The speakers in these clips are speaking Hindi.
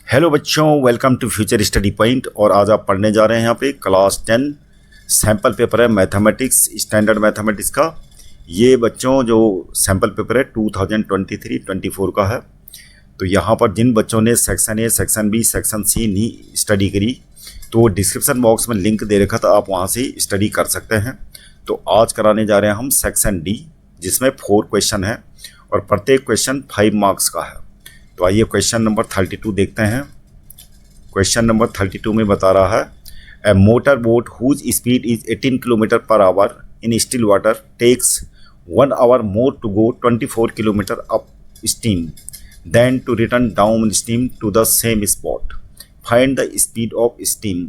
हेलो बच्चों, welcome to future study point. और आज आप पढ़ने जा रहे हैं यहाँ पे क्लास 10 सैम्पल पेपर है मैथमेटिक्स, स्टैंडर्ड मैथमेटिक्स का। ये बच्चों जो सैम्पल पेपर है 2023-24 का है। तो यहाँ पर जिन बच्चों ने section A, section B, section C नहीं स्टडी करी तो डिस्क्रिप्शन बॉक्स में लिंक दे रखा था, आप वहाँ से स्टडी कर सकते हैं। तो आज कराने जा रहे हैं हम सेक्शन डी, जिसमें 4 क्वेश्चन है और प्रत्येक क्वेश्चन 5 मार्क्स का है। तो आइए क्वेश्चन नंबर 32 देखते हैं। क्वेश्चन नंबर 32 में बता रहा है, a motor boat whose speed is 18 kilometre per hour in still water takes 1 hour more to go 24 kilometre upstream then to return downstream to the same spot, find the speed of stream.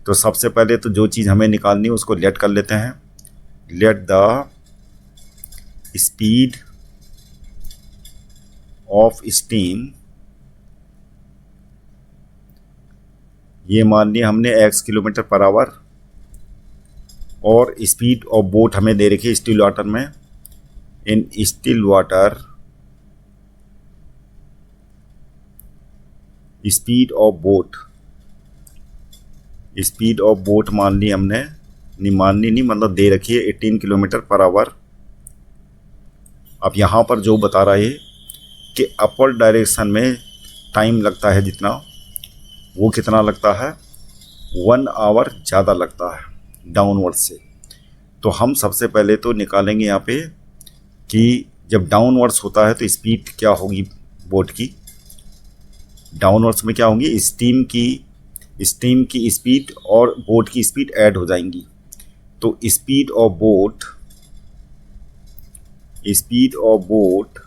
तो सबसे पहले तो जो चीज़ हमें निकालनी है उसको लेट कर लेते हैं। Let the speed of steam, ये मान लिया हमने x किलोमीटर पर आवर, और स्पीड ऑफ बोट हमें दे रखी है स्टिल वाटर में। इन still water speed of boat, speed of boat मान ली हमने, नहीं माननी नहीं, मतलब दे रखी है 18 किलोमीटर पर आवर। अब यहाँ पर जो बता रहा है कि अपवर्ड डायरेक्शन में टाइम लगता है जितना, वो कितना लगता है, 1 आवर ज़्यादा लगता है डाउनवर्ड से। तो हम सबसे पहले तो निकालेंगे यहाँ पे कि जब डाउनवर्ड्स होता है तो स्पीड क्या होगी बोट की। डाउनवर्ड्स में क्या होंगी, स्टीम की स्पीड और बोट की स्पीड ऐड हो जाएंगी। तो speed of boat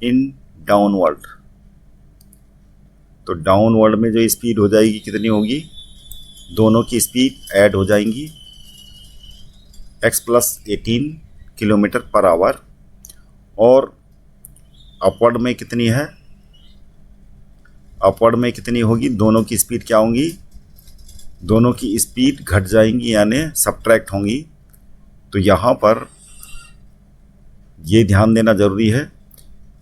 in downward, तो डाउनवर्ड में जो स्पीड हो जाएगी कितनी होगी, दोनों की स्पीड ऐड हो जाएंगी x + 18 किलोमीटर पर आवर। और अपवर्ड में कितनी है, अपवर्ड में कितनी होगी, दोनों की स्पीड क्या होंगी, दोनों की स्पीड घट जाएंगी यानी सब्ट्रैक्ट होंगी। तो यहाँ पर ये ध्यान देना ज़रूरी है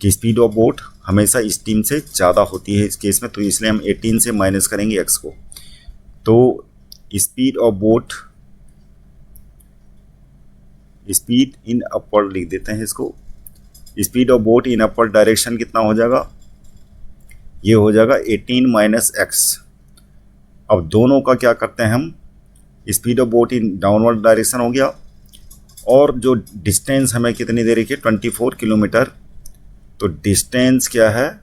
कि स्पीड ऑफ बोट हमेशा स्टीम से ज़्यादा होती है इस केस में, तो इसलिए हम 18 से माइनस करेंगे x को। तो speed of boat, speed in upward लिख देते हैं इसको। Speed of boat in upward direction कितना हो जाएगा, ये हो जाएगा 18 - x। अब दोनों का क्या करते हैं हम, speed of boat in downward direction हो गया, और जो डिस्टेंस हमें कितनी दे रही है 24 किलोमीटर। तो डिस्टेंस क्या है,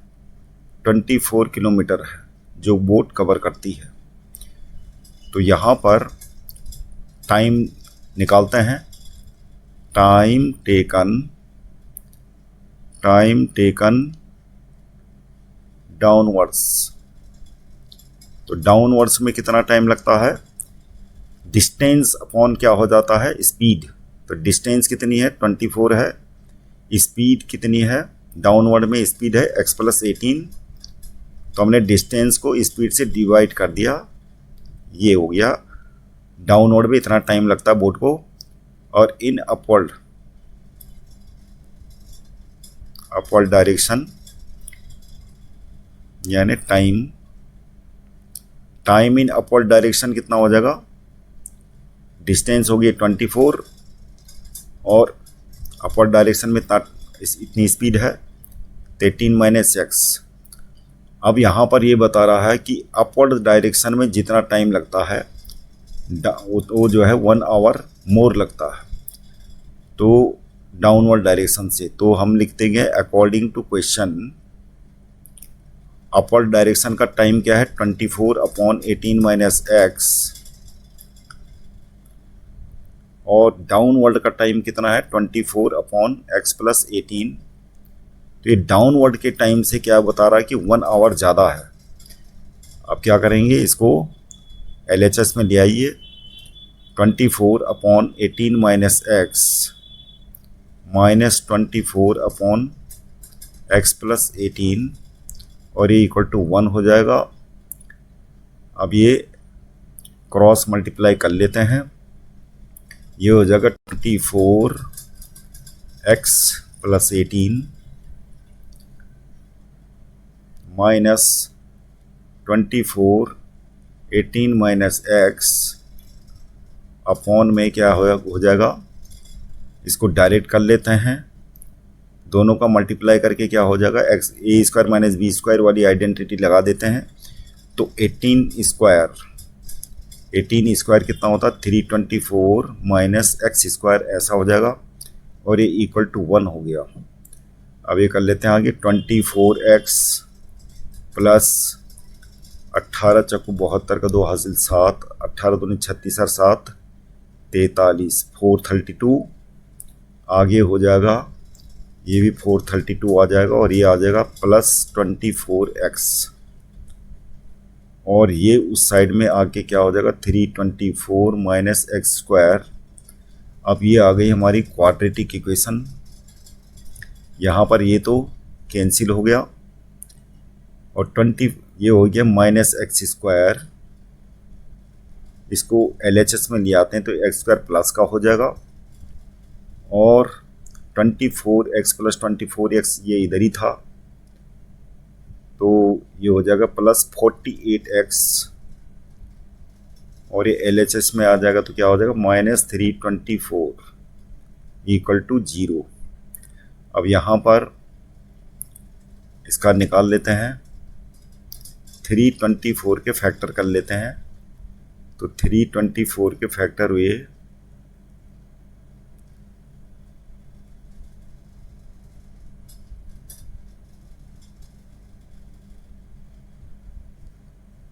24 किलोमीटर है जो बोट कवर करती है। तो यहाँ पर टाइम निकालते हैं, टाइम टेकन डाउनवर्ड्स। तो डाउनवर्ड्स में कितना टाइम लगता है, डिस्टेंस अपॉन क्या हो जाता है, स्पीड। तो डिस्टेंस कितनी है 24 है, स्पीड कितनी है, डाउनवर्ड में स्पीड है x + 18। तो हमने डिस्टेंस को स्पीड से डिवाइड कर दिया, ये हो गया। डाउनवर्ड में इतना टाइम लगता है बोट को, और इन अपवर्ड डायरेक्शन यानी टाइम इन अपवर्ड डायरेक्शन कितना हो जाएगा, डिस्टेंस होगी 24 और अपवर्ड डायरेक्शन में इतनी स्पीड है, 18 - x। अब यहाँ पर ये बता रहा है कि अपवर्ड डायरेक्शन में जितना टाइम लगता है वो जो है 1 आवर मोर लगता है तो डाउनवर्ड डायरेक्शन से। तो हम लिख देंगे according to question, upward direction का टाइम क्या है 24/18 - x, और डाउनवर्ड का टाइम कितना है 24/x + 18। तो ये डाउनवर्ड के टाइम से क्या बता रहा है कि 1 आवर ज़्यादा है। अब क्या करेंगे, इसको LHS में ले आइए। 24/18 - x -24/x + 18, और ये = 1 हो जाएगा। अब ये क्रॉस मल्टीप्लाई कर लेते हैं, ये हो जाएगा 24x + 18 minus 24 18 minus x upon में क्या हो जाएगा, इसको डायरेक्ट कर लेते हैं, दोनों का मल्टीप्लाई करके क्या हो जाएगा, एक्स ए स्क्वायर माइनस बी स्क्वायर वाली आइडेंटिटी लगा देते हैं। तो 18 स्क्वायर कितना होता है, 324 माइनस एक्स स्क्वायर ऐसा हो जाएगा, और ये इक्वल टू 1 हो गया। अब ये कर लेते हैं आगे, 24x प्लस 18 चक्कू 72 का 2 हासिल 7, 18 दूनी 36 और 7 43, 432 आगे हो जाएगा, ये भी 432 आ जाएगा, और ये आ जाएगा प्लस 24x, और ये उस साइड में आके क्या हो जाएगा, 324 माइनस एक्स स्क्वायर। अब ये आ गई हमारी क्वाड्रेटिक इक्वेशन। यहाँ पर ये तो कैंसिल हो गया, और 20 ये हो गया माइनस एक्स स्क्वायर, इसको LHS में ले आते हैं तो एक्स स्क्वायर प्लस का हो जाएगा, और 24x प्लस 24x ये इधर ही था, तो ये हो जाएगा प्लस 48x, और ये LHS में आ जाएगा तो क्या हो जाएगा, माइनस 324 इक्वल टू 0। अब यहाँ पर इसका निकाल लेते हैं, 324 के फैक्टर कर लेते हैं, तो 324 के फैक्टर हुए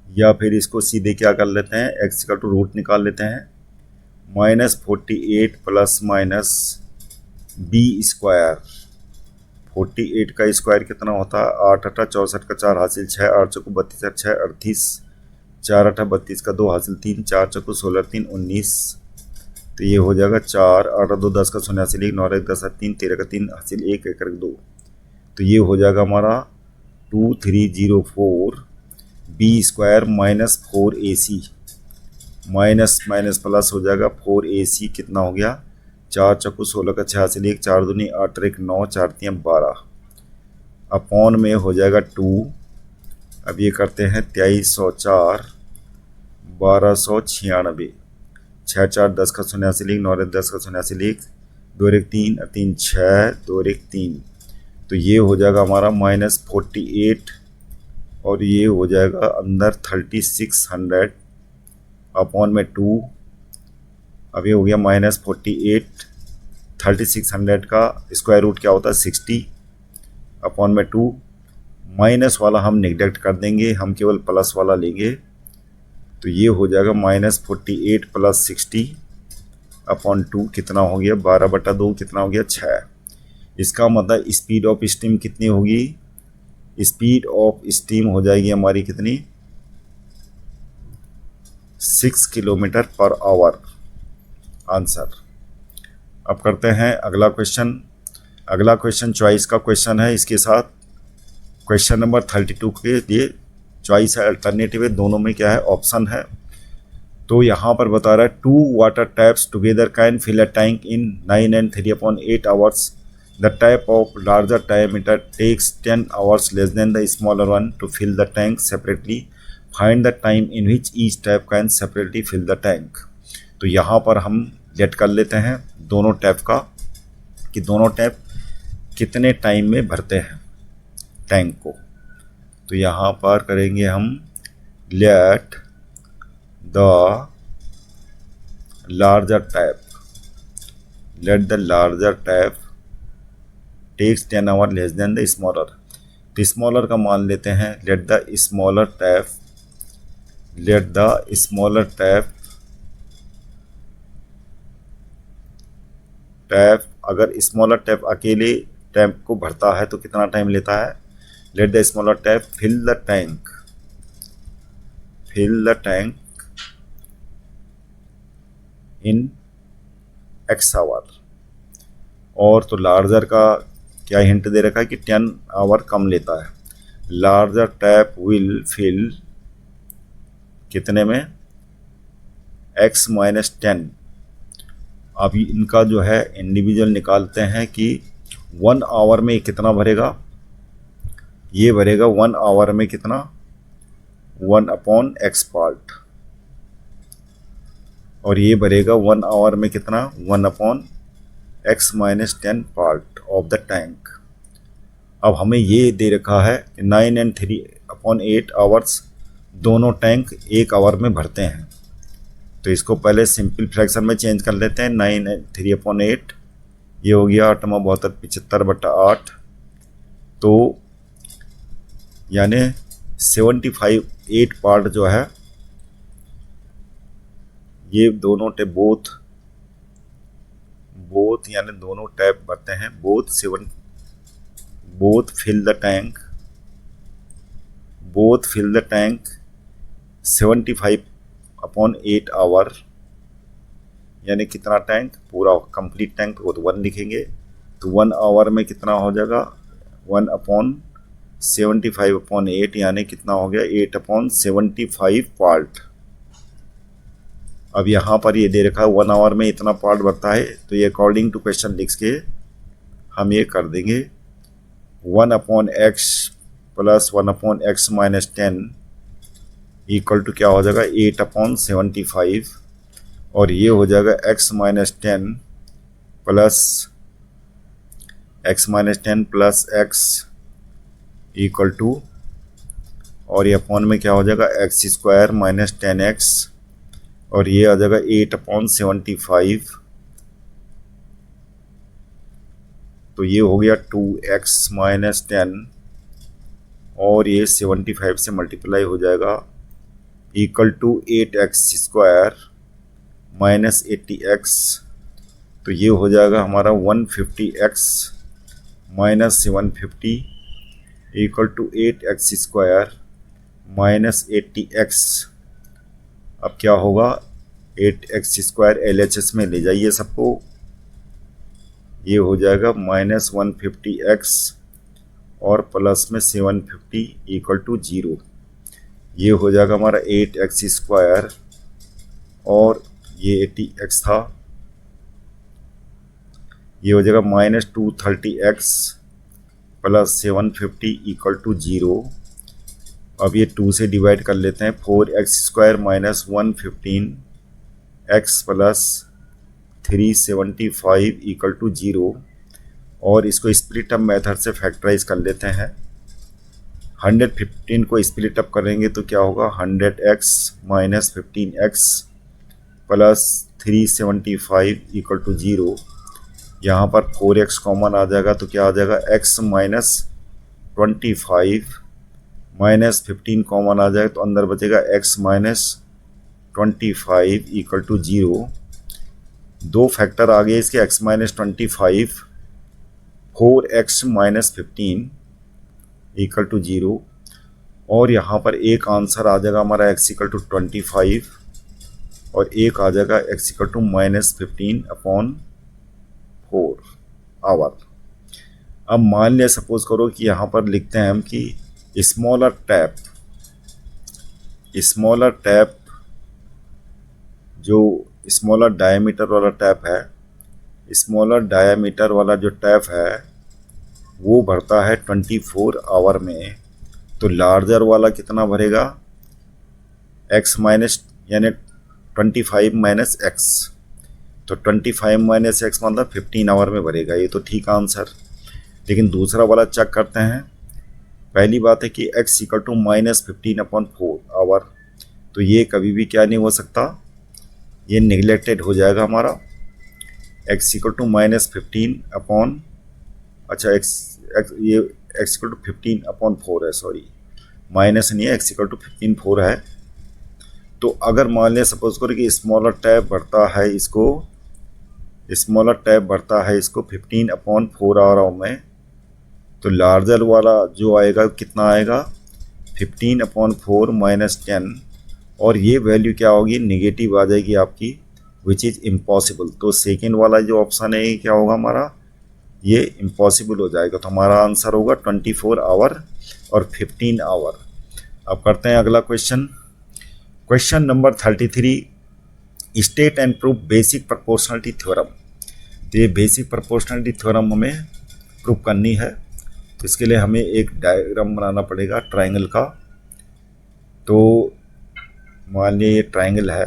या फिर इसको सीधे क्या कर लेते हैं, एक्स का टू रूट निकाल लेते हैं, minus 48 plus minus B square, 48 का स्क्वायर कितना होता है, 8 8 64 का 4 हासिल 6, 8 चौको 32 और 6 38, 4 8 32 का 2 हासिल 3, 4 चौको 16 3 19, तो ये हो जाएगा 4 8 2 10 का 0 हासिल 1, 9 1 10 3 13 का 3 हासिल 1 1 2, तो ये हो जाएगा हमारा 2304 B square minus 4AC, minus minus plus हो जाएगा 4AC, कितना हो गया, 4 चक्कू 16 का 6 हासिल 1, 4 दूनी 8 1 9, 4 3 12 अपॉन में हो जाएगा 2। अब ये करते हैं 2304 1296, 6 4 10 का 0 हासिल 1, 9 10 का 0 हासिल 1, 2 1 3 3 6 2 1 3, तो ये हो जाएगा हमारा माइनस 48, और ये हो जाएगा अंदर 3600 अपॉन में 2। अब ये हो गया माइनस 48, 3600 का स्क्वायर रूट क्या होता है 60 अपॉन में 2, माइनस वाला हम नेगलेक्ट कर देंगे, हम केवल प्लस वाला लेंगे, तो ये हो जाएगा माइनस 48 प्लस 60 अपॉन 2, कितना हो गया 12/2, कितना हो गया 6। इसका मतलब स्पीड ऑफ स्टीम कितनी होगी, स्पीड ऑफ स्टीम हो जाएगी हमारी कितनी, 6 किलोमीटर पर आवर आंसर। अब करते हैं अगला क्वेश्चन। अगला क्वेश्चन चॉइस का क्वेश्चन है, इसके साथ क्वेश्चन नंबर 32 के लिए चॉइस है, अल्टरनेटिव है, दोनों में क्या है ऑप्शन है। तो यहाँ पर बता रहा है 2 water taps together can fill a tank in 9 and 3/8 hours. The tap of larger diameter takes 10 hours less than the smaller one to fill the tank separately. Find the time in which each tap can separately fill the tank. तो यहाँ पर हम लेट कर लेते हैं दोनों टैप का, कि दोनों टैप कितने टाइम में भरते हैं टैंक को। तो यहाँ पर करेंगे हम let the larger tap, let the larger tap takes 10 hour less than the smaller. तो स्मॉलर का मान लेते हैं, let the smaller tap, let the smaller tap अगर स्मॉलर टैप अकेले टैंक को भरता है तो कितना टाइम लेता है, let the smaller tap fill the tank, fill the tank in X hour. और तो लार्जर का क्या हिंट दे रखा है कि 10 आवर कम लेता है। लार्जर टैप विल फिल कितने में, x माइनस 10। अभी इनका जो है इंडिविजुअल निकालते हैं कि 1 आवर में कितना भरेगा। ये भरेगा 1 आवर में कितना, 1/x पार्ट, और ये भरेगा 1 आवर में कितना, 1/x - 10 part of the tank. अब हमें ये दे रखा है 9 and 3/8 आवर्स दोनों टैंक 1 आवर में भरते हैं। तो इसको पहले सिंपल फ्रैक्शन में चेंज कर लेते हैं। 9 and 3/8 ये हो गया 8 72 75/8, तो यानी 8 पार्ट जो है ये दोनों टैप बोथ यानी दोनों टैप भरते हैं। Both fill the tank 75/8 hour, यानी कितना टैंक, पूरा कंप्लीट टैंक को तो 1 लिखेंगे। तो 1 आवर में कितना हो जाएगा, 1/75/8 यानी कितना हो गया, 8/75 पार्ट। अब यहाँ पर ये दे रखा है 1 आवर में इतना पार्ट भरता है, तो ये अकॉर्डिंग टू क्वेश्चन लिख के हम ये कर देंगे 1/x + 1/x - 10 इक्वल टू क्या हो जाएगा, 8/75, और ये हो जाएगा x - 10 plus x equal to, और ये अपॉन में क्या हो जाएगा, x² - 10x, और ये आ जाएगा 8/75। तो ये हो गया 2x - 10, और ये 75 से मल्टीप्लाई हो जाएगा इक्वल टू 8x² - 80x। तो ये हो जाएगा हमारा 150x - 750 equal to 8x² - 80x। अब क्या होगा, 8x² LHS में ले जाइए सबको, ये हो जाएगा -150x और प्लस में 750 इक्वल टू 0। ये हो जाएगा हमारा 8x² और ये 80x था, ये हो जाएगा -230x प्लस 750 इक्वल टू 0। अब ये 2 से डिवाइड कर लेते हैं, 4x² - 115x plus 375 equal to 0, और इसको स्प्लिट अप मेथड से फैक्टराइज कर लेते हैं। 115 को स्प्लिट अप करेंगे तो क्या होगा, 100x - 15x plus 375 equal to 0। यहाँ पर 4x कॉमन आ जाएगा तो क्या आ जाएगा, x - 25 -15 कॉमन आ जाएगा तो अंदर बचेगा x - 25 इक्वल टू 0। दो फैक्टर आ गए इसके, x - 25, 4x - 15 इक्वल टू 0, और यहाँ पर एक आंसर आ जाएगा हमारा x इक्वल टू 25, और एक आ जाएगा x इक्वल टू -15/4 आवर। अब मान लिया, सपोज करो कि यहाँ पर लिखते हैं हम कि स्मॉलर टैप जो स्मॉलर डायमीटर वाला टैप है, स्मॉलर डायमीटर वाला जो टैप है वो भरता है 24 आवर में, तो लार्जर वाला कितना भरेगा, x माइनस यानी 25 माइनस x, तो 25 - x मतलब 15 आवर में भरेगा। ये तो ठीक आंसर। लेकिन दूसरा वाला चेक करते हैं। पहली बात है कि x इक्वल टू -15/4 आवर, तो ये कभी भी क्या नहीं हो सकता, ये निगलेक्टेड हो जाएगा हमारा। x इक्वल टू -15 अच्छा ये x इक्वल टू 15/4 है, सॉरी माइनस नहीं है, x इक्वल टू 15/4 है। तो अगर मान लिया सपोज करो कि स्मॉलर टैप बढ़ता है इसको 15/4 आवर में, तो लार्जर वाला जो आएगा कितना आएगा, 15/4 - 10, और ये वैल्यू क्या होगी, निगेटिव आ जाएगी आपकी, विच इज़ इम्पॉसिबल। तो सेकेंड वाला जो ऑप्शन है क्या होगा हमारा, ये इम्पॉसिबल हो जाएगा। तो हमारा आंसर होगा 24 आवर और 15 आवर। अब करते हैं अगला question number 33, state and prove basic proportionality theorem. तो ये बेसिक प्रोपोर्शनलिटी थ्योरम हमें प्रूव करनी है। तो इसके लिए हमें एक डायग्राम बनाना पड़ेगा ट्रायंगल का। तो मान लीजिए ये ट्रायंगल है,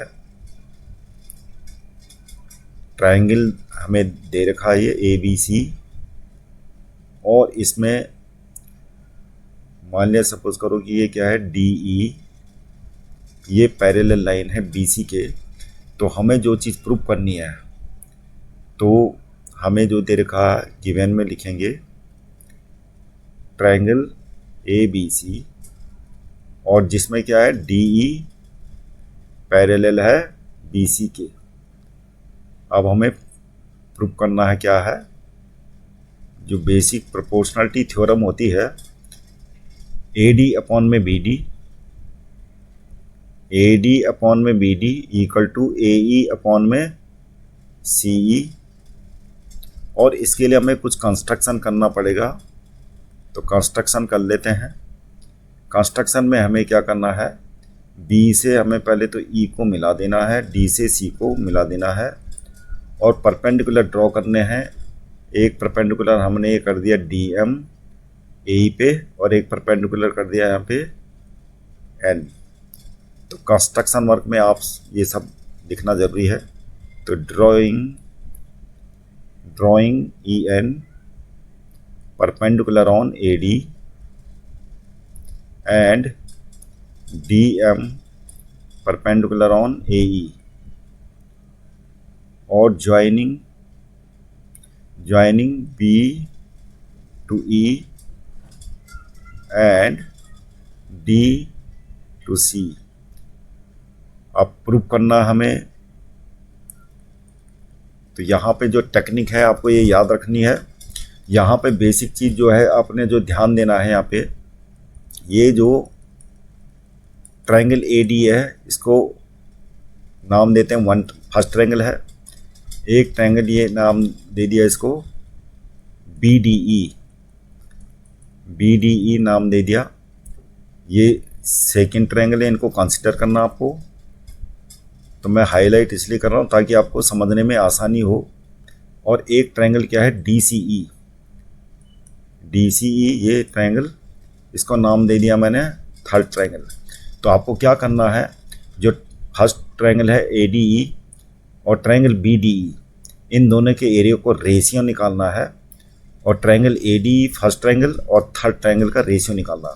ट्रायंगल हमें दे रखा है ये ABC, और इसमें मान लिया सपोज करो कि ये क्या है DE, ये पैरेलल लाइन है BC के। तो हमें जो चीज़ प्रूव करनी है, तो हमें जो दे रखा है गिवन में लिखेंगे ट्रायंगल ABC, और जिसमें क्या है DE पैरेलल है BC के। अब हमें प्रूव करना है क्या है, जो बेसिक प्रोपोर्शनलिटी थ्योरम होती है, AD अपॉन में BD, AD अपॉन में BD equal to AE upon में CE। और इसके लिए हमें कुछ कंस्ट्रक्शन करना पड़ेगा, तो कंस्ट्रक्शन कर लेते हैं। कंस्ट्रक्शन में हमें क्या करना है, B से हमें पहले तो E को मिला देना है, D से C को मिला देना है, और परपेंडिकुलर ड्रॉ करने हैं। एक परपेंडिकुलर हमने ये कर दिया DM AE पे, और एक परपेंडिकुलर कर दिया यहाँ पे N। तो कंस्ट्रक्शन वर्क में आप ये सब लिखना ज़रूरी है। तो drawing EN perpendicular on AD and DM perpendicular on AE, और joining B to E and D to C। अब प्रूव करना हमें, तो यहाँ पे जो टेक्निक है आपको ये याद रखनी है। यहाँ पे बेसिक चीज़ जो है आपने जो ध्यान देना है, यहाँ पे ये जो ट्रायंगल AD है इसको नाम देते हैं फर्स्ट ट्रायंगल है। एक ट्रायंगल ये नाम दे दिया इसको BDE नाम दे दिया। ये सेकंड ट्रायंगल है, इनको कंसीडर करना आपको। तो मैं हाईलाइट इसलिए कर रहा हूँ ताकि आपको समझने में आसानी हो। और एक ट्रायंगल क्या है DCE ये ट्रायंगल, इसको नाम दे दिया मैंने थर्ड ट्रायंगल। तो आपको क्या करना है, जो फर्स्ट ट्रायंगल है ADE और ट्रायंगल BDE, इन दोनों के एरिया को रेशियो निकालना है, और ट्रायंगल ADE फर्स्ट ट्रायंगल और थर्ड ट्रायंगल का रेशियो निकालना।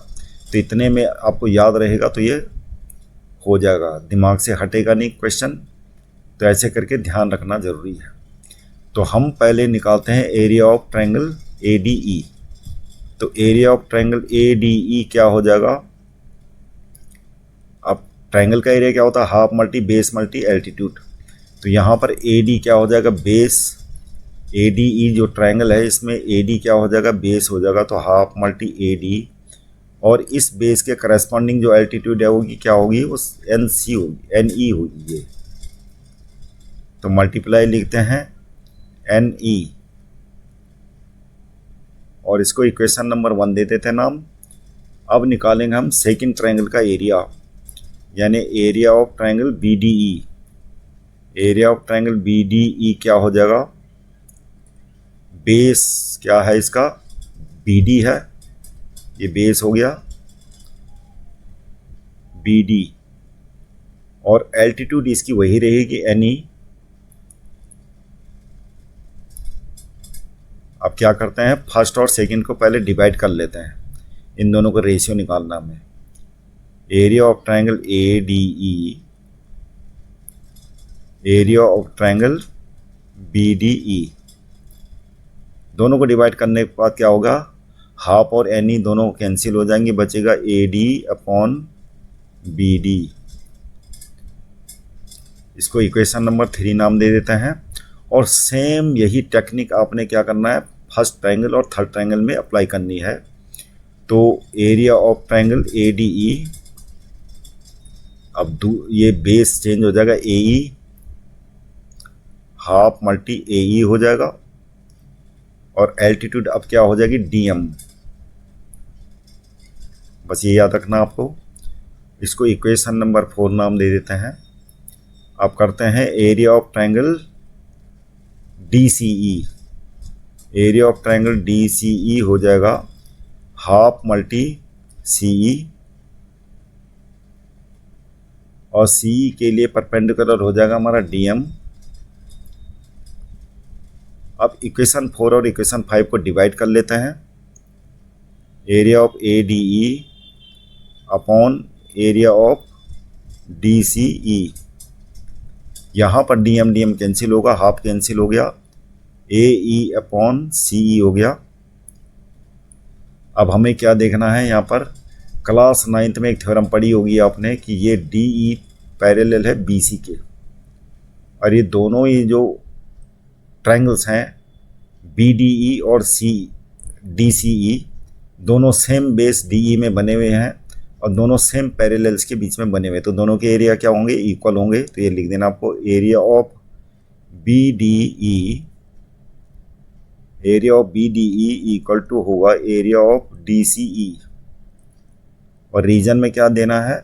तो इतने में आपको याद रहेगा तो ये हो जाएगा, दिमाग से हटेगा नहीं क्वेश्चन। तो ऐसे करके ध्यान रखना ज़रूरी है। तो हम पहले निकालते हैं एरिया ऑफ ट्रायंगल ADE। तो एरिया ऑफ ट्रायंगल ADE क्या हो जाएगा, अब ट्रायंगल का एरिया क्या होता है, half multi base multi altitude. तो यहाँ पर AD क्या हो जाएगा, बेस। ADE जो ट्रायंगल है इसमें AD क्या हो जाएगा, बेस हो जाएगा। तो हाफ मल्टी AD, और इस बेस के करस्पॉन्डिंग जो एल्टीट्यूड है होगी क्या होगी, वो NC होगी, NE होगी ये। तो मल्टीप्लाई लिखते हैं NE, और इसको इक्वेशन नंबर 1 दे देते हैं नाम। अब निकालेंगे हम सेकंड ट्रायंगल का एरिया, यानी area of triangle BDE। Area of triangle BDE क्या हो जाएगा, बेस क्या है इसका, BD है, ये बेस हो गया BD, और एल्टीट्यूड इसकी वही रहेगी NE। अब क्या करते हैं, फर्स्ट और सेकंड को पहले डिवाइड कर लेते हैं, इन दोनों का रेशियो निकालना हमें। Area of triangle ADE, area of triangle BDE, दोनों को डिवाइड करने के बाद क्या होगा, हाफ और NE दोनों कैंसिल हो जाएंगे, बचेगा AD अपॉन BD। इसको इक्वेशन नंबर 3 नाम दे देते हैं। और सेम यही टेक्निक आपने क्या करना है, फर्स्ट ट्रायंगल और थर्ड ट्रायंगल में अप्लाई करनी है। तो एरिया ऑफ ट्रायंगल ADE, अब ये बेस चेंज हो जाएगा AE, हाफ मल्टी AE हो जाएगा, और एल्टीट्यूड अब क्या हो जाएगी DM। बस ये याद रखना आपको। इसको इक्वेशन नंबर 4 नाम दे देते हैं। अब करते हैं area of triangle DCE। Area of triangle DCE हो जाएगा हाफ मल्टी CE, और CE के लिए परपेंडिकुलर हो जाएगा हमारा DM। अब इक्वेशन 4 और इक्वेशन 5 को डिवाइड कर लेते हैं। Area of ADE upon area of DCE। यहाँ पर DM DM कैंसिल होगा, हाफ कैंसिल हो गया, AE अपॉन CE हो गया। अब हमें क्या देखना है, यहाँ पर क्लास 9th में एक थ्योरम पढ़ी होगी आपने कि ये DE पैरेलल है BC के, और ये दोनों ही जो ट्रायंगल्स हैं BDE और DCE दोनों सेम बेस DE में बने हुए हैं और दोनों सेम पैरेलल्स के बीच में बने हुए, तो दोनों के एरिया क्या होंगे, इक्वल होंगे। तो ये लिख देना आपको, area of BDE equal to होगा एरिया ऑफ DCE। और रीजन में क्या देना है,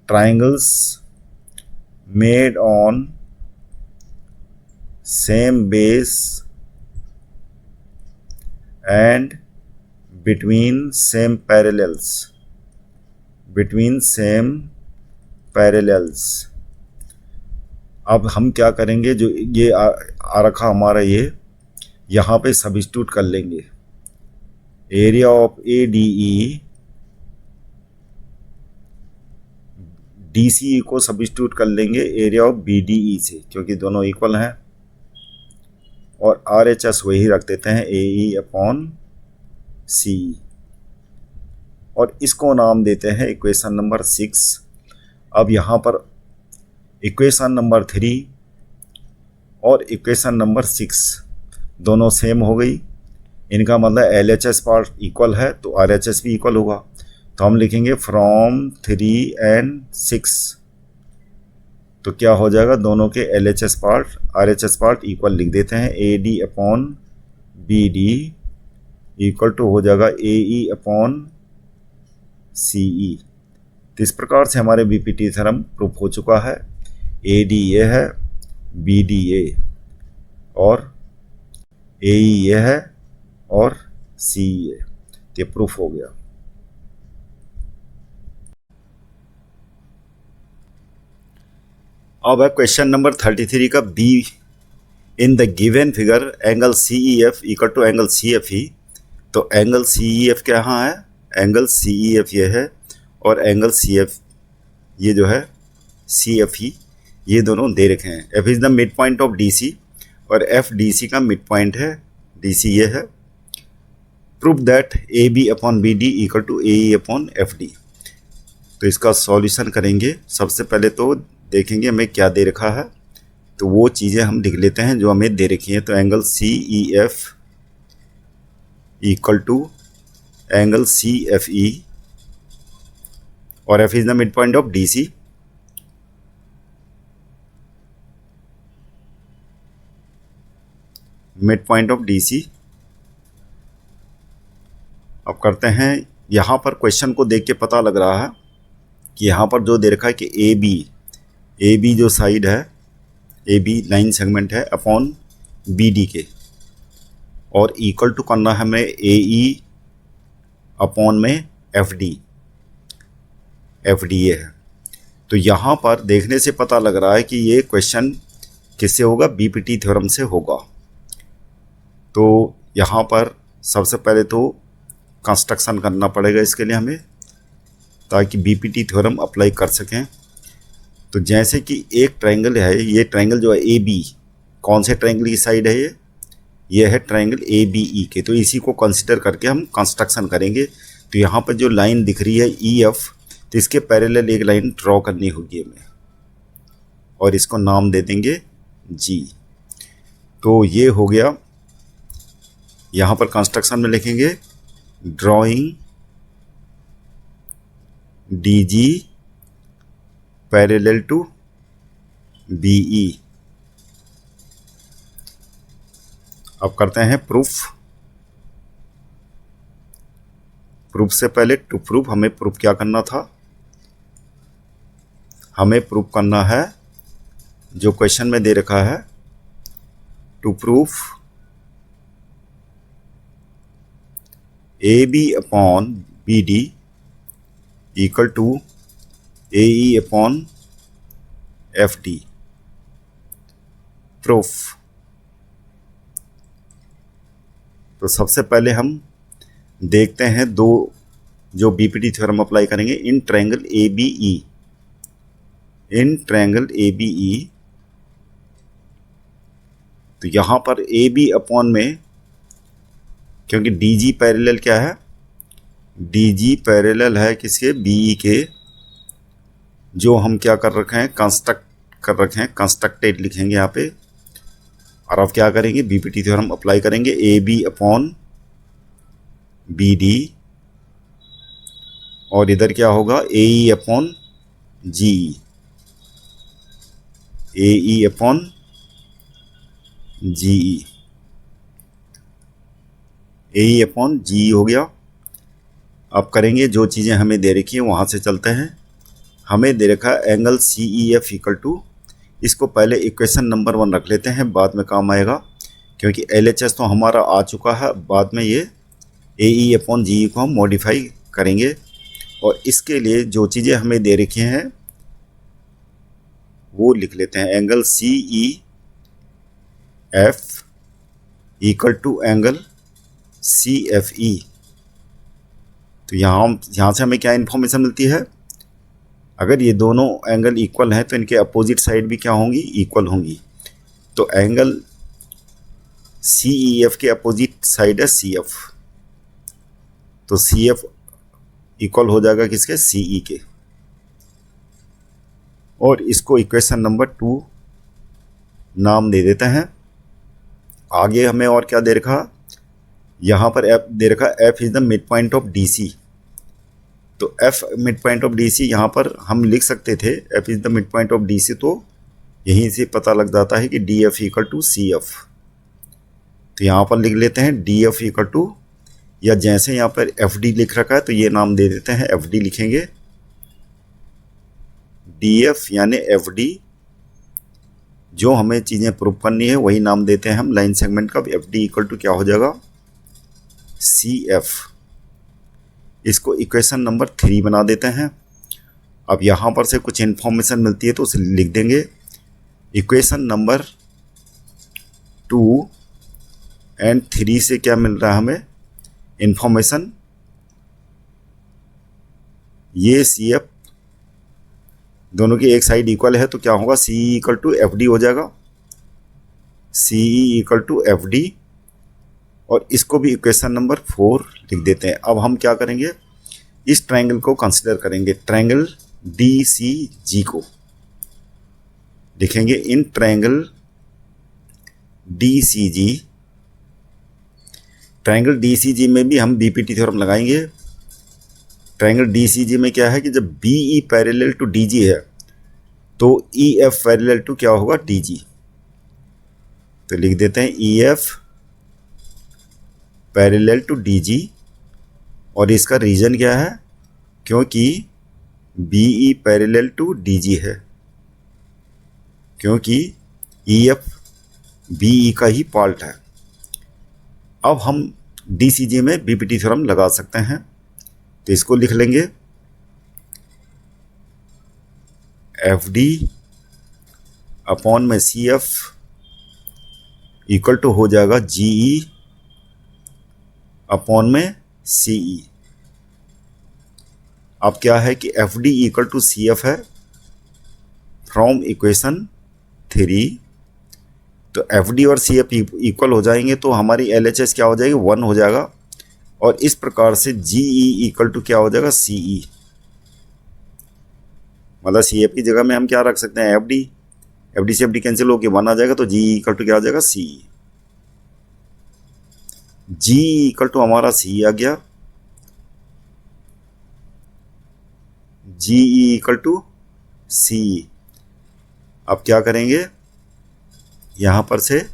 triangles made on same base and between same parallels। अब हम क्या करेंगे, जो ये आ रखा हमारा ये यहाँ पे सब्स्टिट्यूट कर लेंगे। एरिया ऑफ ADE DCE को सब्स्टिट्यूट कर लेंगे एरिया ऑफ BDE से, क्योंकि दोनों इक्वल हैं, और RHS वही रख देते हैं AE अपॉन CE, और इसको नाम देते हैं इक्वेशन नंबर 6। अब यहाँ पर इक्वेशन नंबर 3 और इक्वेशन नंबर 6 दोनों सेम हो गई, इनका मतलब LHS पार्ट इक्वल है तो RHS भी इक्वल होगा। तो हम लिखेंगे फ्रॉम 3 and 6, तो क्या हो जाएगा, दोनों के LHS part RHS part equal लिख देते हैं। AD upon BD equal to हो जाएगा AE अपॉन CE। तो इस प्रकार से हमारे BPT थ्योरम प्रूफ हो चुका है। AD ये है, BD ये, और AE ये है, और CE ये प्रूफ हो गया। अब है क्वेश्चन नंबर 33 का B। In the given figure angle CEF equal to angle CFE। तो एंगल CEF क्या है, एंगल CEF ये है, और एंगल CF ये जो है CFE, ये दोनों दे रखे हैं। F is the mid point of DC, और F DC का मिड पॉइंट है, DC ये है। Prove that AB upon BD equal to AE upon FD। तो इसका सॉल्यूशन करेंगे। सबसे पहले तो देखेंगे हमें क्या दे रखा है, तो वो चीज़ें हम लिख लेते हैं जो हमें दे रखी हैं। तो angle CEF equal to angle CFE, और F is the mid point of DC। Mid point of DC। अब करते हैं, यहाँ पर क्वेश्चन को देख के पता लग रहा है कि यहाँ पर जो दे रखा है कि AB जो साइड है, AB लाइन सेगमेंट है अपॉन BD के, और इक्वल टू करना है हमें AE अपॉन में FD ये है। तो यहाँ पर देखने से पता लग रहा है कि ये क्वेश्चन किससे होगा, BPT थ्योरम से होगा। तो यहाँ पर सबसे पहले तो कंस्ट्रक्शन करना पड़ेगा इसके लिए हमें, ताकि BPT थ्योरम अप्लाई कर सकें। तो जैसे कि एक ट्रायंगल है, ये ट्रायंगल जो है AB, कौन से ट्रायंगल की साइड है ये है ट्रायंगल ABE के, तो इसी को कंसिडर करके हम कंस्ट्रक्शन करेंगे। तो यहाँ पर जो लाइन दिख रही है EF, तो इसके पैरेलल एक लाइन ड्रॉ करनी होगी हमें, और इसको नाम दे देंगे G। तो ये हो गया। यहाँ पर कंस्ट्रक्शन में लिखेंगे drawing DG parallel to BE। अब करते हैं प्रूफ। प्रूफ से पहले टू प्रूफ हमें प्रूफ क्या करना था, हमें प्रूफ करना है जो क्वेश्चन में दे रखा है, to proof A B upon B D equal to A E upon F D. Proof. तो सबसे पहले हम देखते हैं दो जो बीपीटी थ्योरम अप्लाई करेंगे in triangle A B E. In triangle A B E, तो यहां पर ए बी अपॉन में, क्योंकि डी जी पैरेलल क्या है, डी जी पैरेलल है किसके, बीई के, जो हम क्या कर रखे हैं, कंस्ट्रक्ट कर रखे हैं, कंस्ट्रक्टेड लिखेंगे यहाँ पे। और अब क्या करेंगे, बीपीटी थ्योरम अप्लाई करेंगे, A B upon B D, और इधर क्या होगा, A E upon G, A E upon G, A E upon G हो गया। अब करेंगे जो चीज़ें हमें दे रखी हैं वहाँ से चलते हैं। हमें दे रखा है angle C E F equal to, इसको पहले इक्वेशन नंबर 1 रख लेते हैं, बाद में काम आएगा, क्योंकि एल एच एस तो हमारा आ चुका है, बाद में ये ए ई अपॉन जी को हम मॉडिफाई करेंगे। और इसके लिए जो चीज़ें हमें दे रखी हैं वो लिख लेते हैं, angle C E F equal to angle C F E. तो यहाँ से हमें क्या इन्फॉर्मेशन मिलती है, अगर ये दोनों एंगल इक्वल हैं तो इनके अपोजिट साइड भी क्या होंगी, इक्वल होंगी। तो एंगल सी ई एफ के अपोजिट साइड है सी एफ, तो सी एफ इक्वल हो जाएगा किसके, सी ई के। और इसको इक्वेशन नंबर 2 नाम दे देते हैं। आगे हमें और क्या दे रखा, यहाँ पर एफ दे रखा, F is the mid point of D C. तो F mid point of D C यहाँ पर हम लिख सकते थे, F is the mid point of D C, तो यहीं से पता लग जाता है कि D F equal to C F. तो यहाँ पर लिख लेते हैं डी एफ इक्वल टू, या जैसे यहाँ पर एफ डी लिख रखा है तो ये नाम दे देते हैं, एफ डी लिखेंगे, डी एफ यानी एफ डी। जो हमें चीज़ें प्रूव करनी है वही नाम देते हैं हम लाइन सेगमेंट का। एफ डी इक्वल टू क्या हो जाएगा, सी एफ। इसको इक्वेशन नंबर 3 बना देते हैं। अब यहाँ पर से कुछ इन्फॉर्मेशन मिलती है तो उसे लिख देंगे। इक्वेशन नंबर 2 एंड 3 से क्या मिल रहा है हमें इन्फॉर्मेशन, ये सी एफ दोनों की एक साइड इक्वल है तो क्या होगा, C E equal to F D हो जाएगा, C E equal to F D. और इसको भी इक्वेशन नंबर 4 लिख देते हैं। अब हम क्या करेंगे, इस ट्रायंगल को कंसीडर करेंगे, ट्रायंगल डी सी जी को लिखेंगे। In triangle D C G, triangle D C G में भी हम बीपीटी थ्योरम लगाएंगे। ट्रायंगल डी सी जी में क्या है कि जब B E parallel to D G है तो ई एफ पैरेलल टू क्या होगा, डी जी। तो लिख देते हैं E F parallel to D G. और इसका रीजन क्या है, क्योंकि B E parallel to D G है, क्योंकि ई एफ बी ई का ही पार्ट है। अब हम डी सी जी में बीपीटी थ्योरम लगा सकते हैं, तो इसको लिख लेंगे, एफ डी अपॉन में सी एफ इक्वल टू हो जाएगा जी ई अपॉन में सी ई। अब क्या है कि F D equal to C F है फ्रॉम इक्वेशन 3। तो एफ डी और सी एफ इक्वल हो जाएंगे तो हमारी एल एच एस क्या हो जाएगी, 1 हो जाएगा। और इस प्रकार से जी ई इक्वल टू क्या हो जाएगा, सी ई। मतलब सी एफ की जगह में हम क्या रख सकते हैं, एफ डी। एफ डी से एफ डी कैंसिल होकर 1 आ जाएगा, तो जी इक्वल टू क्या आ जाएगा, C E. Ji equal to हमारा सी आ गया, जी इक्वल टू सी। अब क्या करेंगे, यहां पर से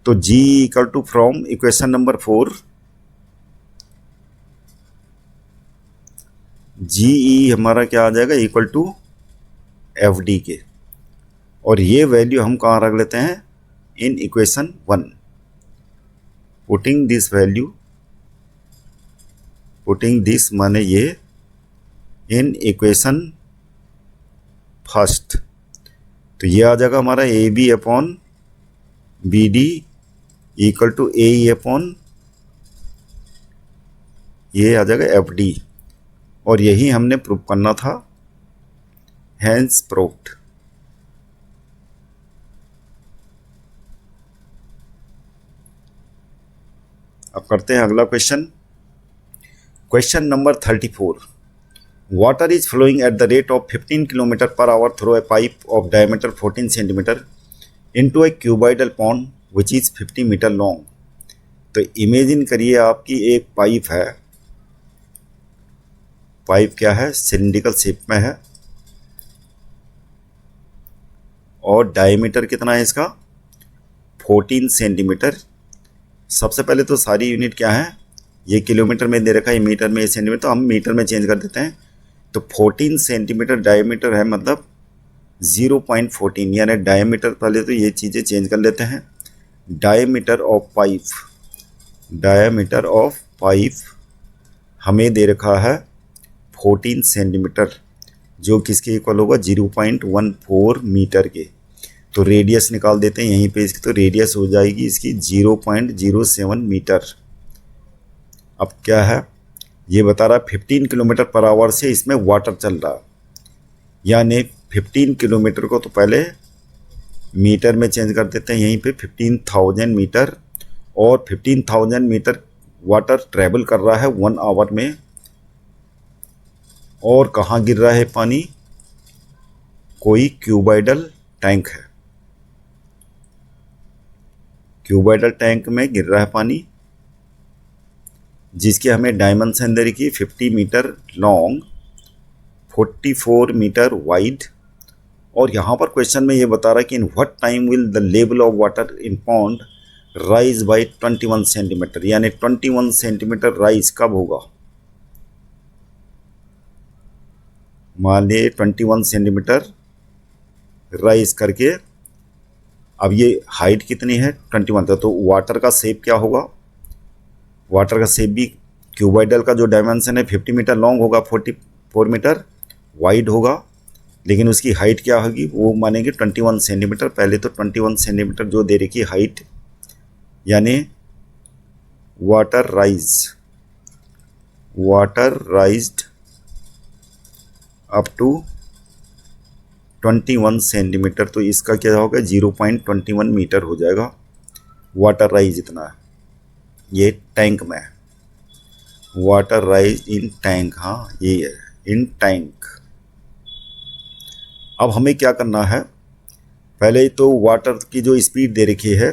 तो G equal to from equation number 4 GE हमारा क्या आ जाएगा, इक्वल टू FD के। और ये वैल्यू हम कहाँ रख लेते हैं, इन इक्वेशन 1। पुटिंग दिस माने ये इन इक्वेशन फर्स्ट, तो ये आ जाएगा हमारा AB upon BD equal to AE upon ये आ जाएगा FD, और यही हमने प्रूव करना था, हैंस प्रूव्ड। अब करते हैं अगला question. Question number 34। Water is flowing at the rate of 15 km per hour through a pipe of diameter 14 cm into a cuboidal pond which is 50 metre long. तो इमेजिन करिए आपकी एक पाइप है, पाइप क्या है, सिलिंड्रिकल शेप में है, और डायमीटर कितना है इसका, 14 सेंटीमीटर। सबसे पहले तो सारी यूनिट क्या है, ये किलोमीटर में दे रखा है, मीटर में, सेंटीमीटर, तो हम मीटर में चेंज कर देते हैं। तो 14 सेंटीमीटर डायमीटर है, मतलब 0.14, यानी डायमीटर, पहले तो ये चीज़ें चेंज कर लेते हैं। डायमीटर ऑफ पाइप हमें दे रखा है 14 सेंटीमीटर, जो किसके इक्वल होगा, 0.14 मीटर के। तो रेडियस निकाल देते हैं यहीं पे इसकी, तो रेडियस हो जाएगी इसकी 0.07 मीटर। अब क्या है, ये बता रहा है 15 किलोमीटर पर आवर से इसमें वाटर चल रहा है, यानी 15 किलोमीटर को तो पहले मीटर में चेंज कर देते हैं यहीं पे, 15,000 मीटर, और 15,000 मीटर वाटर ट्रेवल कर रहा है 1 आवर में। और कहाँ गिर रहा है पानी, कोई क्यूबाइडल टैंक है, क्यूबाइडल टैंक में गिर रहा है पानी, जिसके हमें डायमेंशन दे रखी 50 मीटर लॉन्ग, 44 मीटर वाइड। और यहाँ पर क्वेश्चन में ये बता रहा है कि in what time will the level of water in pond rise by 21 centimetre, यानी 21 सेंटीमीटर राइज कब होगा। मान लिये 21 सेंटीमीटर राइज करके, अब ये हाइट कितनी है, 21, तो वाटर का शेप क्या होगा, वाटर का शेप भी क्यूबाइडल का जो डायमेंशन है 50 मीटर लॉन्ग होगा, 44 मीटर वाइड होगा, लेकिन उसकी हाइट क्या होगी, वो मानेंगे 21 सेंटीमीटर। पहले तो 21 सेंटीमीटर जो दे रखी हाइट, यानी water raised up to 21 centimetre, तो इसका क्या होगा, 0.21 मीटर हो जाएगा। वाटर राइज इतना है, ये टैंक में है, वाटर राइज इन टैंक, हाँ ये है इन टैंक। अब हमें क्या करना है, पहले तो वाटर की जो स्पीड दे रखी है,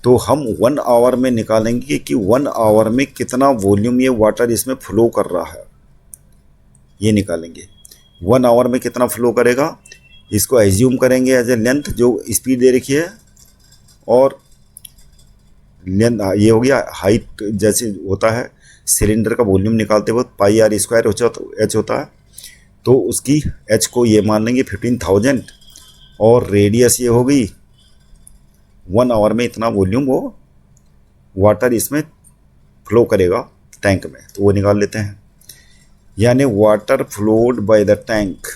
तो हम 1 आवर में निकालेंगे कि 1 आवर में कितना वॉल्यूम ये वाटर इसमें फ्लो कर रहा है, ये निकालेंगे। 1 आवर में कितना फ्लो करेगा, इसको एज्यूम करेंगे एज ए लेंथ, जो स्पीड दे रखी है, और लेंथ ये हो गया। हाइट जैसे होता है सिलेंडर का वॉल्यूम निकालते वक्त πr² h होता है, तो उसकी h को ये मान लेंगे 15,000, और रेडियस ये हो गई 1 आवर में इतना वॉल्यूम वो वाटर इसमें फ्लो करेगा टैंक में, तो वो निकाल लेते हैं। यानी water flowed by the tank,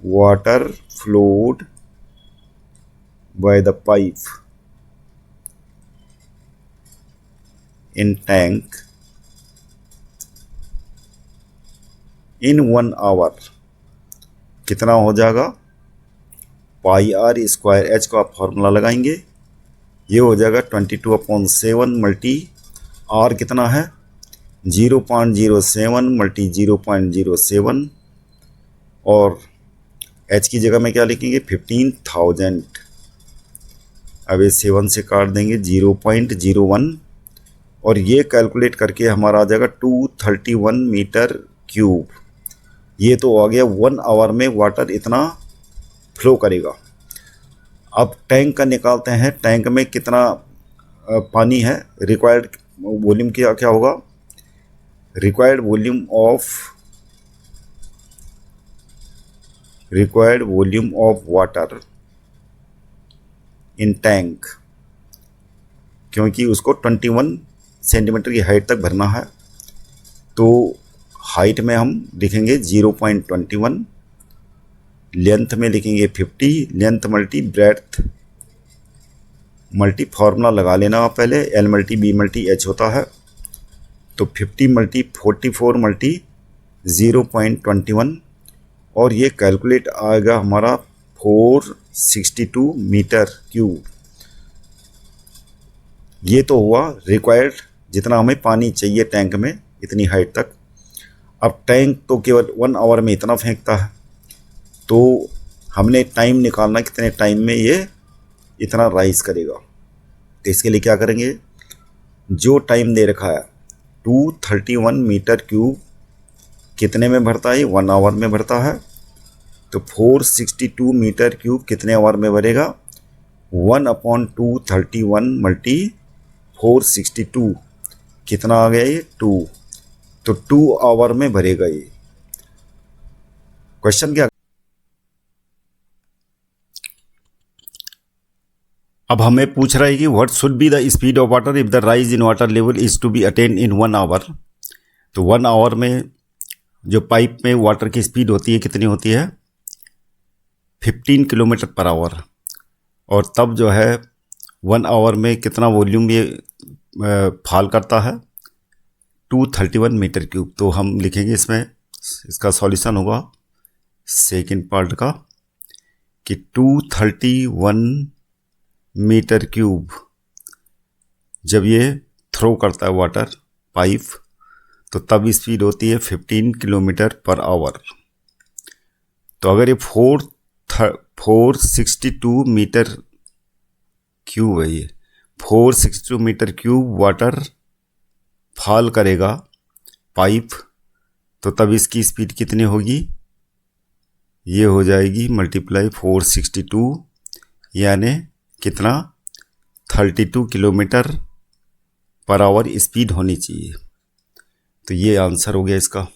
water flowed by the pipe in tank in 1 hour कितना हो जाएगा, πr² h को आप फॉर्मूला लगाएंगे, ये हो जाएगा 22/7 मल्टी r कितना है 0.07 मल्टी 0.07, और h की जगह में क्या लिखेंगे 15,000। अब ये 7 से काट देंगे 0.01, और ये कैलकुलेट करके हमारा आ जाएगा 231 मीटर क्यूब। ये तो आ गया 1 आवर में वाटर इतना फ्लो करेगा। अब टैंक का निकालते हैं, टैंक में कितना पानी है, रिक्वायर्ड वॉल्यूम क्या होगा, required volume of required volume of water in tank, क्योंकि उसको 21 सेंटीमीटर की हाइट तक भरना है। तो हाइट में हम लिखेंगे 0.21, लेंथ में लिखेंगे 50, length multi breadth multi formula लगा लेना आप पहले, L multi B multi H होता है। तो 50 मल्टी 44 मल्टी 0.21 और ये कैलकुलेट आएगा हमारा 462 मीटर क्यूब। ये तो हुआ रिक्वायर्ड, जितना हमें पानी चाहिए टैंक में इतनी हाइट तक। अब टैंक तो केवल 1 आवर में इतना फेंकता है, तो हमने टाइम निकालना कितने टाइम में ये इतना राइज करेगा। तो इसके लिए क्या करेंगे, जो टाइम दे रखा है 231 मीटर क्यूब कितने में भरता है, 1 आवर में भरता है। तो 462 मीटर क्यूब कितने आवर में भरेगा, 1/231 मल्टी 462 कितना आ गया ये 2, तो 2 आवर में भरेगा ये। क्वेश्चन क्या, अब हमें पूछ रहा है कि what should be the speed of water if the rise in water level is to be attained in 1 hour. तो 1 आवर में जो पाइप में वाटर की स्पीड होती है कितनी होती है, 15 किलोमीटर पर आवर। और तब जो है 1 आवर में कितना वॉल्यूम ये फॉल करता है, 231 मीटर क्यूब। तो हम लिखेंगे इसमें, इसका सॉल्यूशन होगा सेकेंड पार्ट का कि 231 मीटर क्यूब जब ये थ्रो करता है वाटर पाइप, तो तब स्पीड होती है 15 किलोमीटर पर आवर। तो अगर ये 462 मीटर क्यूब है, ये 462 मीटर क्यूब वाटर फॉल करेगा पाइप, तो तब इसकी स्पीड कितनी होगी, ये हो जाएगी मल्टीप्लाई 462 यानी कितना 32 किलोमीटर पर आवर स्पीड होनी चाहिए। तो ये आंसर हो गया इसका।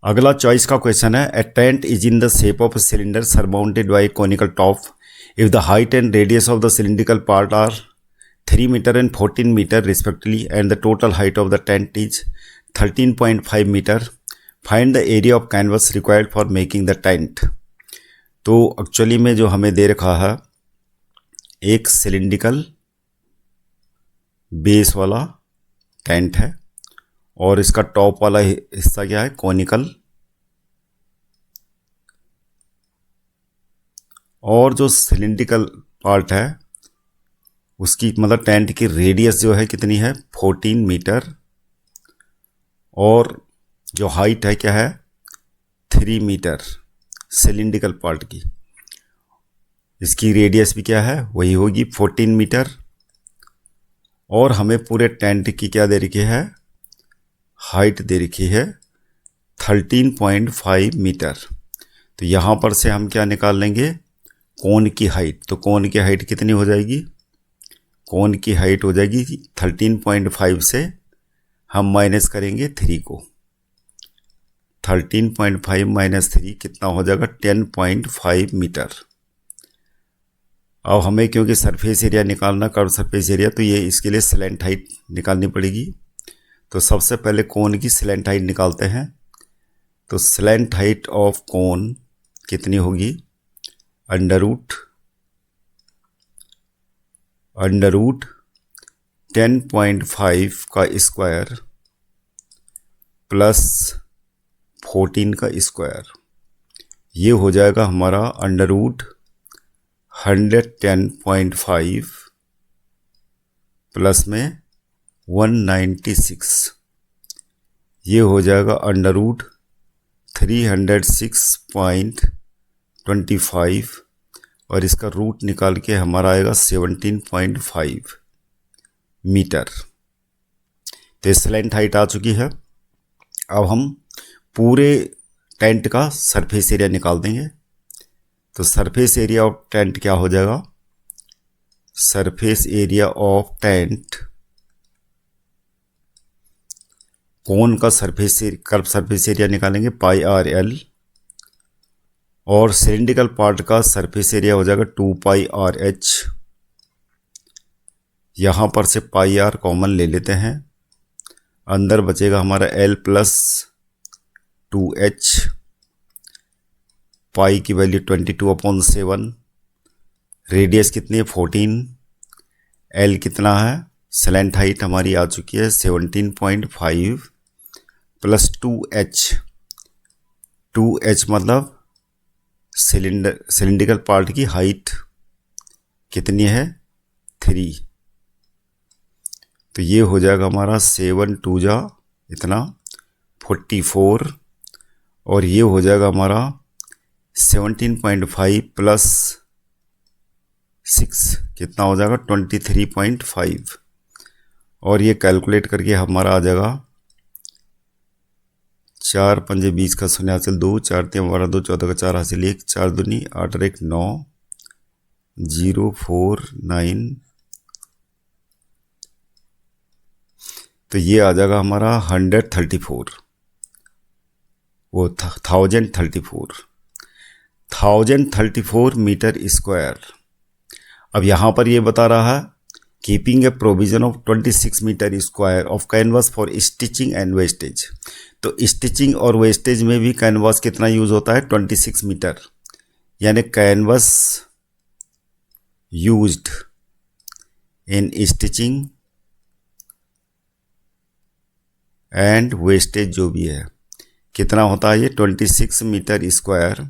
अगला चॉइस का क्वेश्चन है, a tent is in the shape of a cylinder surmounted by conical top if the height and radius of the cylindrical part are 3 metre and 14 metre respectively and the total height of the tent is 13.5 metre, find the area of canvas required for making the tent. तो एक्चुअली में जो हमें दे रखा है एक सिलिंड्रिकल बेस वाला टेंट है और इसका टॉप वाला हिस्सा क्या है, कॉनिकल, और जो सिलिंड्रिकल पार्ट है उसकी मतलब टेंट की रेडियस जो है कितनी है 14 मीटर, और जो हाइट है क्या है 3 मीटर सिलिंड्रिकल पार्ट की। इसकी रेडियस भी क्या है वही होगी 14 मीटर, और हमें पूरे टेंट की क्या दे रखी है, हाइट दे रखी है 13.5 मीटर। तो यहाँ पर से हम क्या निकाल लेंगे, कोन की हाइट। तो कोन की हाइट कितनी हो जाएगी, कोन की हाइट हो जाएगी 13.5 से हम माइनस करेंगे 3 को, 13.5 माइनस 3 कितना हो जाएगा 10.5 मीटर। अब हमें क्योंकि सरफेस एरिया निकालना, कर्व सरफेस एरिया, तो ये इसके लिए स्लैंट हाइट निकालनी पड़ेगी। तो सबसे पहले कोन की स्लैंट हाइट निकालते हैं। तो स्लैंट हाइट ऑफ कोन कितनी होगी, अंडर रूट 10.5 का स्क्वायर प्लस 14 का स्क्वायर, ये हो जाएगा हमारा अंडर रूट 110.5 प्लस में 196, ये हो जाएगा अंडर रूट 306.25 और इसका रूट निकाल के हमारा आएगा 17.5 मीटर। तो स्लैंट हाइट आ चुकी है। अब हम पूरे टेंट का सरफेस एरिया निकाल देंगे। तो सरफेस एरिया ऑफ टेंट क्या हो जाएगा, सरफेस एरिया ऑफ टेंट कोन का कर्व सरफेस एरिया निकालेंगे पाई आर एल, और सिलिंड्रिकल पार्ट का सरफेस एरिया हो जाएगा 2 पाई आर एच। यहाँ पर से पाई आर कॉमन ले लेते हैं, अंदर बचेगा हमारा एल प्लस 2h, पाई की वैल्यू 22/7, रेडियस कितनी है 14, एल कितना है, स्लैंट हाइट हमारी आ चुकी है 17.5 प्लस 2h मतलब सिलिंड्रिकल पार्ट की हाइट कितनी है 3, तो ये हो जाएगा हमारा 7 2 जा इतना 44, और ये हो जाएगा हमारा 17.5 प्लस 6 कितना हो जाएगा 23.5, और ये कैलकुलेट करके हमारा आ जाएगा 4 पंजे 20 का 0 हासिल 2, 4 3 12 2 14 का 4 हासिल 1, 4 दूनी 8 और 1 9, 0 4 9, तो ये आ जाएगा हमारा 134, वो 1034 मीटर स्क्वायर। अब यहाँ पर ये बता रहा है keeping a provision of 26 metre square of canvas for stitching and wastage. तो स्टिचिंग और वेस्टेज में भी कैनवास कितना यूज होता है 26 मीटर, यानी canvas used in stitching and wastage जो भी है कितना होता है ये 26 मीटर स्क्वायर।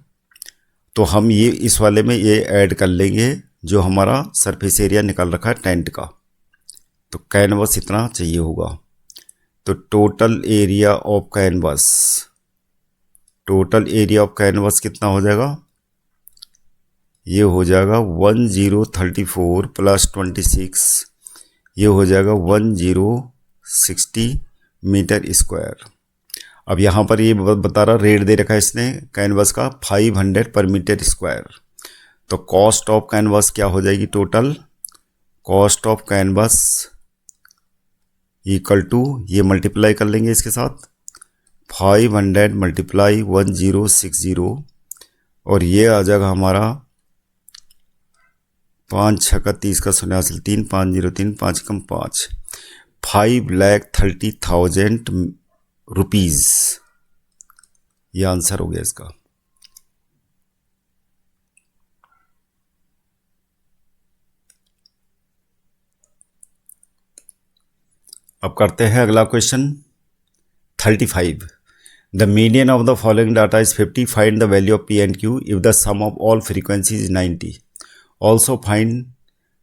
तो हम ये इस वाले में ये ऐड कर लेंगे जो हमारा सरफेस एरिया निकाल रखा है टेंट का, तो कैनवास इतना चाहिए होगा। तो टोटल एरिया ऑफ कैनवास कितना हो जाएगा, ये हो जाएगा 1034 प्लस 26, ये हो जाएगा 1060 मीटर स्क्वायर। अब यहाँ पर ये बता रहा रेट दे रखा है इसने कैनवास का 500 पर मीटर स्क्वायर। तो कॉस्ट ऑफ कैनवास क्या हो जाएगी, total cost of canvas equal to, ये मल्टीप्लाई कर लेंगे इसके साथ 500 मल्टीप्लाई 1060, और ये आ जाएगा हमारा 5 6 का 30 का 0 हासिल 3, 503 5 कम 5, 5,30,000 रुपीज़, ये आंसर हो गया इसका। अब करते हैं अगला question 35। The median of the following data is 50, find the value of P and Q if the sum of all frequency is 90, also find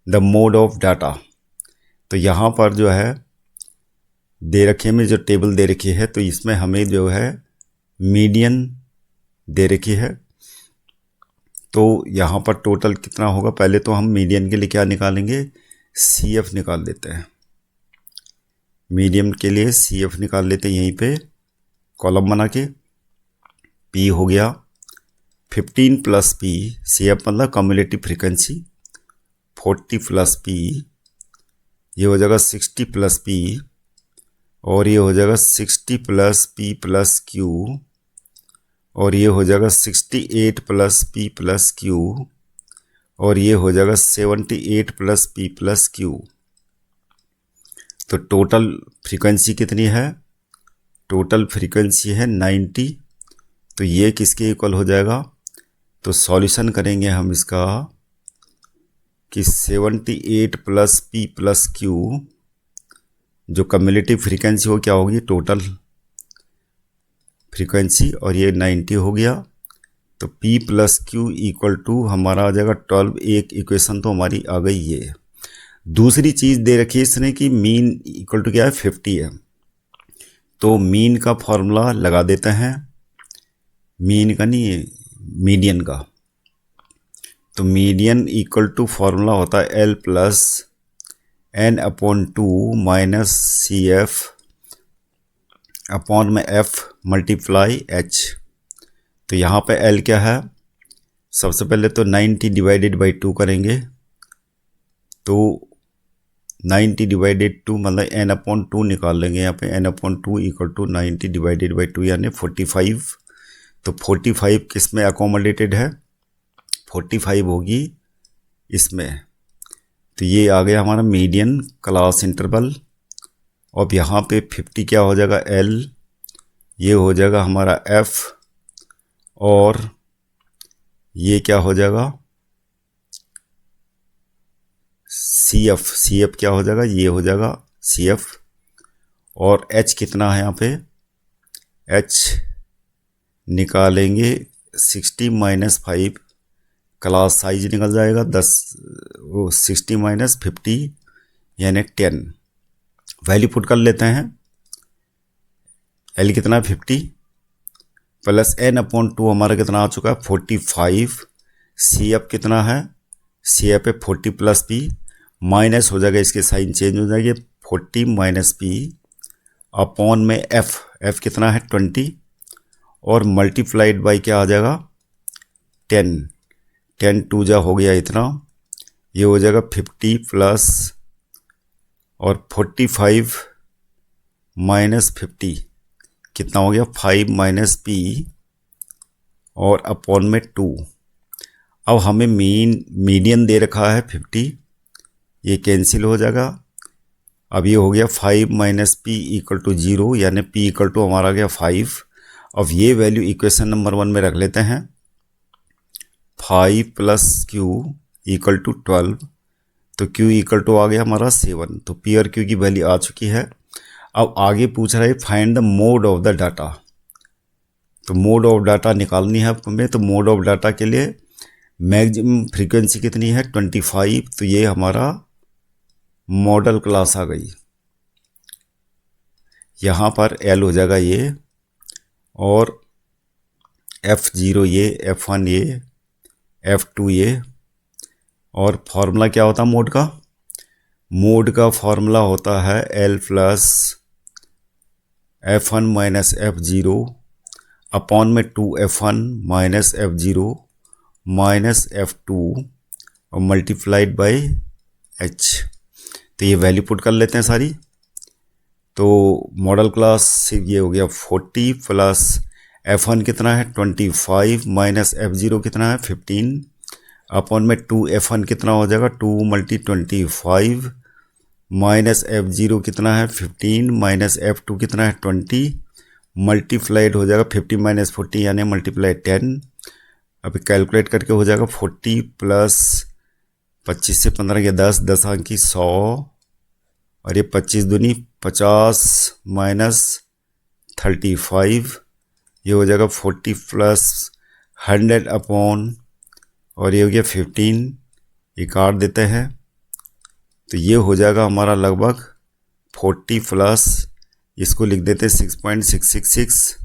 the mode of data. तो यहाँ पर जो है दे रखे में जो टेबल दे रखी है, तो इसमें हमें जो है मीडियन दे रखी है। तो यहाँ पर टोटल कितना होगा, पहले तो हम मीडियन के लिए क्या निकालेंगे, CF निकाल लेते हैं। मीडियम के लिए CF निकाल लेते हैं, यहीं पे कॉलम बना के। P हो गया 15 प्लस P, CF मतलब कम्युलेटिव फ्रीक्वेंसी 40 प्लस P, ये हो जाएगा 60 प्लस P, और ये हो जाएगा 60 प्लस P प्लस Q, और ये हो जाएगा 68 प्लस P प्लस Q, और ये हो जाएगा 78 प्लस P प्लस Q। तो टोटल फ्रीक्वेंसी कितनी है, टोटल फ्रीक्वेंसी है 90। तो ये किसके इक्वल हो जाएगा, तो सॉल्यूशन करेंगे हम इसका कि 78 प्लस P प्लस Q जो कम्युलेटिव फ्रीक्वेंसी हो क्या होगी, टोटल फ्रीक्वेंसी, और ये 90 हो गया। तो P plus Q equal to हमारा आ जाएगा 12। एक इक्वेशन तो हमारी आ गई ये। दूसरी चीज़ दे रखी है इसने कि मीन इक्वल टू क्या है 50 है, तो मीन का फॉर्मूला लगा देते हैं, मीन का नहीं मीडियन का। तो मीडियन इक्वल टू फॉर्मूला होता है L plus N/2 minus CF upon में F मल्टीप्लाई H। तो यहाँ पे L क्या है, सबसे पहले तो 90 डिवाइडेड बाई 2 करेंगे, तो 90 डिवाइडेड 2 मतलब n/2 निकाल लेंगे यहाँ पे। n/2 equal to 90 divided by 2 यानी 45। तो 45 किस में अकोमोडेटेड है? 45 होगी इसमें। तो ये आ गया हमारा मीडियन क्लास इंटरवल। अब यहाँ पे 50 क्या हो जाएगा? L, ये हो जाएगा हमारा F, और ये क्या हो जाएगा? CF। CF क्या हो जाएगा? ये हो जाएगा CF। और H कितना है यहाँ पे? H निकालेंगे 60 माइनस 5, क्लास साइज निकल जाएगा 10, वो 60 माइनस 50 यानी 10। वैल्यू पुट कर लेते हैं। L कितना है? 50 प्लस n/2 हमारा कितना आ चुका है? 45। CF कितना है? CF है 40 प्लस P, माइनस हो जाएगा, इसके साइन चेंज हो जाएंगे, 40 माइनस P अपॉन में F कितना है? 20, और मल्टीप्लाइड बाई क्या आ जाएगा? 10। 10 2 जा हो गया इतना, ये हो जाएगा 50 प्लस और 45 माइनस 50 कितना हो गया? 5 माइनस P और अपॉन में 2। अब हमें मीडियन दे रखा है 50, ये कैंसिल हो जाएगा। अब ये हो गया 5 माइनस P इक्वल टू 0 यानी P इक्वल टू हमारा आ गया 5। अब ये वैल्यू इक्वेशन नंबर 1 में रख लेते हैं। 5 प्लस Q इक्वल टू 12, तो Q इक्वल टू आ गया हमारा 7। तो P और Q की वैल्यू आ चुकी है। अब आगे पूछ रहा है find the mode of the data. तो मोड ऑफ डाटा निकालनी है हमें। तो मोड ऑफ डाटा के लिए मैक्सिमम फ्रीक्वेंसी कितनी है? 25। तो ये हमारा मॉडल क्लास आ गई। यहाँ पर L हो जाएगा ये, और F0 ये, F1 ये, F2 ये। और फॉर्मूला क्या होता है मोड का? मोड का फॉर्मूला होता है L plus F1 minus F0 upon में 2F1 minus F0 minus F2 और मल्टीप्लाइड बाई H। तो ये वैल्यू पुट कर लेते हैं सारी। तो मॉडल क्लास ये हो गया 40 प्लस F1 कितना है? 25 माइनस F0 कितना है? 15 अपॉन में 2F1 कितना हो जाएगा? 2 मल्टी 25 माइनस F0 कितना है? 15 माइनस F2 कितना है? 20 मल्टीप्लाइड हो जाएगा 50 माइनस 40 यानी मल्टीप्लाइड 10। अभी कैलकुलेट करके हो जाएगा 40 प्लस 25 से 15 के 10, 10 अंकी 100, और ये 25 दूनी 50 माइनस 35, ये हो जाएगा 40 प्लस 100 अपॉन, और ये हो गया 15, ये काट देते हैं। तो ये हो जाएगा हमारा लगभग 40 प्लस, इसको लिख देते हैं 6.666।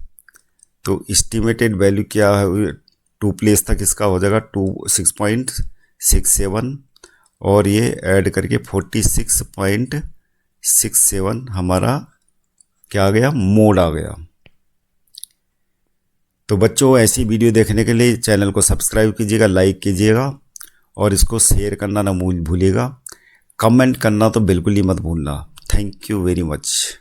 तो एस्टिमेटेड वैल्यू क्या है? 2 प्लेस तक इसका हो जाएगा 6.67, और ये ऐड करके 46.67 हमारा क्या आ गया? मोड आ गया। तो बच्चों ऐसी वीडियो देखने के लिए चैनल को सब्सक्राइब कीजिएगा, लाइक कीजिएगा, और इसको शेयर करना ना भूलिएगा। कमेंट करना तो बिल्कुल ही मत भूलना। Thank you very much.